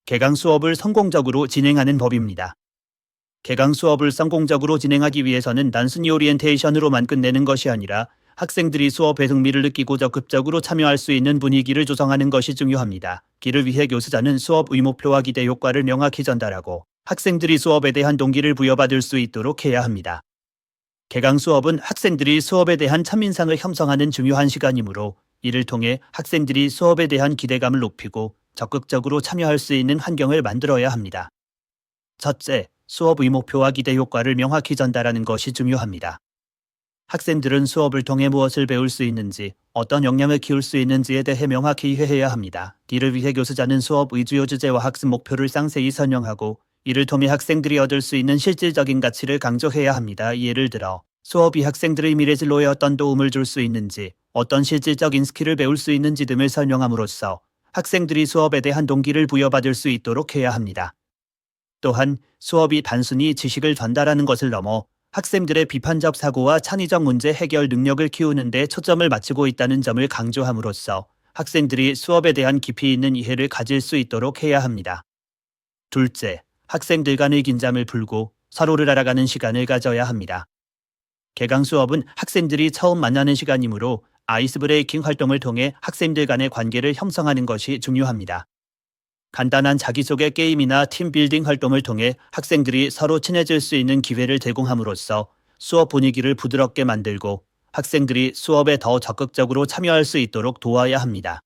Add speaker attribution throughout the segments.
Speaker 1: 개강 수업을 성공적으로 진행하는 법입니다. 개강 수업을 성공적으로 진행하기 위해서는 단순히 오리엔테이션으로만 끝내는 것이 아니라 학생들이 수업에 흥미를 느끼고 적극적으로 참여할 수 있는 분위기를 조성하는 것이 중요합니다. 이를 위해 교수자는 수업 의목표와 기대 효과를 명확히 전달하고 학생들이 수업에 대한 동기를 부여받을 수 있도록 해야 합니다. 개강 수업은 학생들이 수업에 대한 첫인상을 형성하는 중요한 시간이므로 이를 통해 학생들이 수업에 대한 기대감을 높이고 적극적으로 참여할 수 있는 환경을 만들어야 합니다. 첫째, 수업 의목표와 기대 효과를 명확히 전달하는 것이 중요합니다. 학생들은 수업을 통해 무엇을 배울 수 있는지, 어떤 역량을 키울 수 있는지에 대해 명확히 이해해야 합니다. 이를 위해 교수자는 수업의 주요 주제와 학습 목표를 상세히 설명하고 이를 통해 학생들이 얻을 수 있는 실질적인 가치를 강조해야 합니다. 예를 들어, 수업이 학생들의 미래 진로에 어떤 도움을 줄 수 있는지, 어떤 실질적인 스킬을 배울 수 있는지 등을 설명함으로써 학생들이 수업에 대한 동기를 부여받을 수 있도록 해야 합니다. 또한 수업이 단순히 지식을 전달하는 것을 넘어 학생들의 비판적 사고와 창의적 문제 해결 능력을 키우는 데 초점을 맞추고 있다는 점을 강조함으로써 학생들이 수업에 대한 깊이 있는 이해를 가질 수 있도록 해야 합니다. 둘째, 학생들 간의 긴장을 풀고 서로를 알아가는 시간을 가져야 합니다. 개강 수업은 학생들이 처음 만나는 시간이므로 아이스 브레이킹 활동을 통해 학생들 간의 관계를 형성하는 것이 중요합니다. 간단한 자기소개 게임이나 팀빌딩 활동을 통해 학생들이 서로 친해질 수 있는 기회를 제공함으로써 수업 분위기를 부드럽게 만들고 학생들이 수업에 더 적극적으로 참여할 수 있도록 도와야 합니다.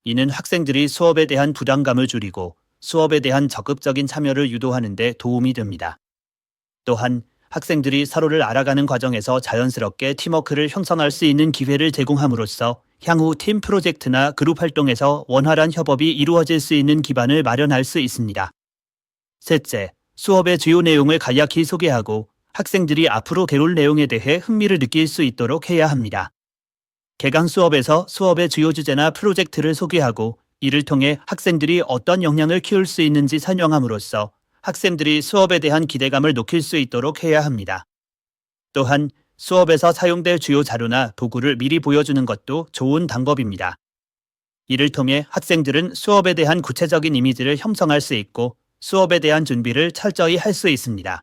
Speaker 1: 이는 학생들이 수업에 대한 부담감을 줄이고 수업에 대한 적극적인 참여를 유도하는 데 도움이 됩니다. 또한 학생들이 서로를 알아가는 과정에서 자연스럽게 팀워크를 형성할 수 있는 기회를 제공함으로써 향후 팀 프로젝트나 그룹 활동에서 원활한 협업이 이루어질 수 있는 기반을 마련할 수 있습니다. 셋째, 수업의 주요 내용을 간략히 소개하고 학생들이 앞으로 배울 내용에 대해 흥미를 느낄 수 있도록 해야 합니다. 개강 수업에서 수업의 주요 주제나 프로젝트를 소개하고 이를 통해 학생들이 어떤 역량을 키울 수 있는지 설명함으로써 학생들이 수업에 대한 기대감을 높일 수 있도록 해야 합니다. 또한 수업에서 사용될 주요 자료나 도구를 미리 보여주는 것도 좋은 방법입니다. 이를 통해 학생들은 수업에 대한 구체적인 이미지를 형성할 수 있고 수업에 대한 준비를 철저히 할 수 있습니다.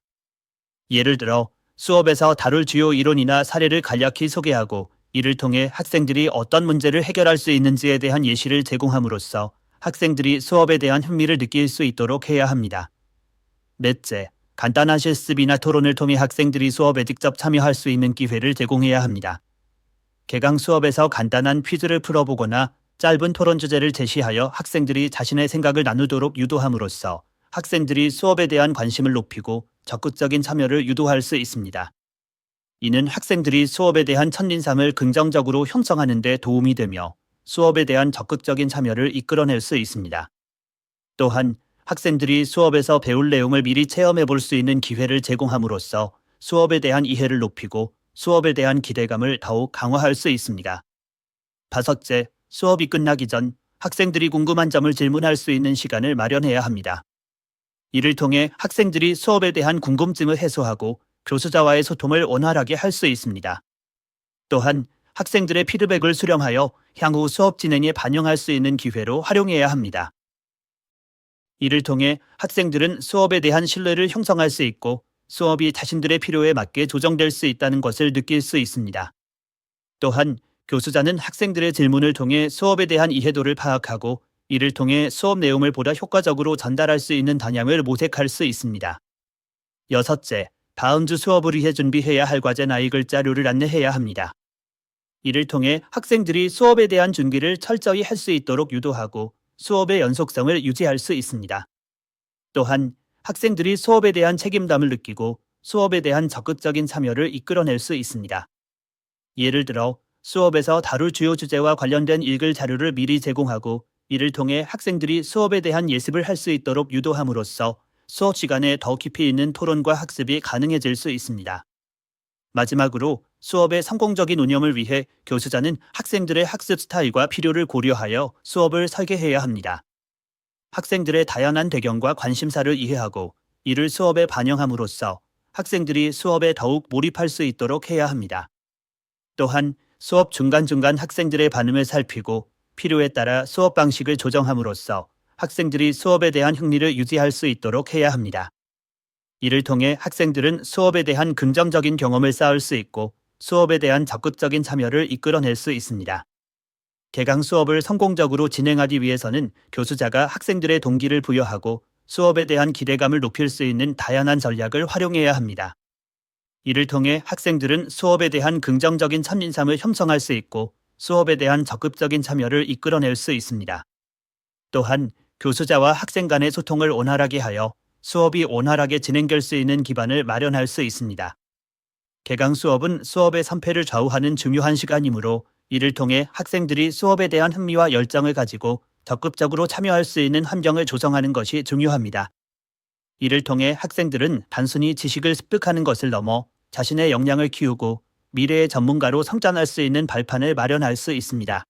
Speaker 1: 예를 들어 수업에서 다룰 주요 이론이나 사례를 간략히 소개하고 이를 통해 학생들이 어떤 문제를 해결할 수 있는지에 대한 예시를 제공함으로써 학생들이 수업에 대한 흥미를 느낄 수 있도록 해야 합니다. 넷째, 간단한 실습이나 토론을 통해 학생들이 수업에 직접 참여할 수 있는 기회를 제공해야 합니다. 개강 수업에서 간단한 퀴즈를 풀어보거나 짧은 토론 주제를 제시하여 학생들이 자신의 생각을 나누도록 유도함으로써 학생들이 수업에 대한 관심을 높이고 적극적인 참여를 유도할 수 있습니다. 이는 학생들이 수업에 대한 첫인상을 긍정적으로 형성하는 데 도움이 되며 수업에 대한 적극적인 참여를 이끌어낼 수 있습니다. 또한 학생들이 수업에서 배울 내용을 미리 체험해 볼 수 있는 기회를 제공함으로써 수업에 대한 이해를 높이고 수업에 대한 기대감을 더욱 강화할 수 있습니다. 다섯째, 수업이 끝나기 전 학생들이 궁금한 점을 질문할 수 있는 시간을 마련해야 합니다. 이를 통해 학생들이 수업에 대한 궁금증을 해소하고 교수자와의 소통을 원활하게 할 수 있습니다. 또한 학생들의 피드백을 수렴하여 향후 수업 진행에 반영할 수 있는 기회로 활용해야 합니다. 이를 통해 학생들은 수업에 대한 신뢰를 형성할 수 있고 수업이 자신들의 필요에 맞게 조정될 수 있다는 것을 느낄 수 있습니다. 또한 교수자는 학생들의 질문을 통해 수업에 대한 이해도를 파악하고 이를 통해 수업 내용을 보다 효과적으로 전달할 수 있는 방향을 모색할 수 있습니다. 여섯째, 다음 주 수업을 위해 준비해야 할 과제나 읽을 자료를 안내해야 합니다. 이를 통해 학생들이 수업에 대한 준비를 철저히 할 수 있도록 유도하고 수업의 연속성을 유지할 수 있습니다. 또한 학생들이 수업에 대한 책임감을 느끼고 수업에 대한 적극적인 참여를 이끌어낼 수 있습니다. 예를 들어 수업에서 다룰 주요 주제와 관련된 읽을 자료를 미리 제공하고 이를 통해 학생들이 수업에 대한 예습을 할 수 있도록 유도함으로써 수업 시간에 더 깊이 있는 토론과 학습이 가능해질 수 있습니다. 마지막으로 수업의 성공적인 운영을 위해 교수자는 학생들의 학습 스타일과 필요를 고려하여 수업을 설계해야 합니다. 학생들의 다양한 배경과 관심사를 이해하고 이를 수업에 반영함으로써 학생들이 수업에 더욱 몰입할 수 있도록 해야 합니다. 또한 수업 중간중간 학생들의 반응을 살피고 필요에 따라 수업 방식을 조정함으로써 학생들이 수업에 대한 흥미를 유지할 수 있도록 해야 합니다. 이를 통해 학생들은 수업에 대한 긍정적인 경험을 쌓을 수 있고 수업에 대한 적극적인 참여를 이끌어낼 수 있습니다. 개강 수업을 성공적으로 진행하기 위해서는 교수자가 학생들의 동기를 부여하고 수업에 대한 기대감을 높일 수 있는 다양한 전략을 활용해야 합니다. 이를 통해 학생들은 수업에 대한 긍정적인 첫인상을 형성할 수 있고 수업에 대한 적극적인 참여를 이끌어낼 수 있습니다. 또한 교수자와 학생 간의 소통을 원활하게 하여 수업이 원활하게 진행될 수 있는 기반을 마련할 수 있습니다. 개강 수업은 수업의 선폐를 좌우하는 중요한 시간이므로 이를 통해 학생들이 수업에 대한 흥미와 열정을 가지고 적극적으로 참여할 수 있는 환경을 조성하는 것이 중요합니다. 이를 통해 학생들은 단순히 지식을 습득하는 것을 넘어 자신의 역량을 키우고 미래의 전문가로 성장할 수 있는 발판을 마련할 수 있습니다.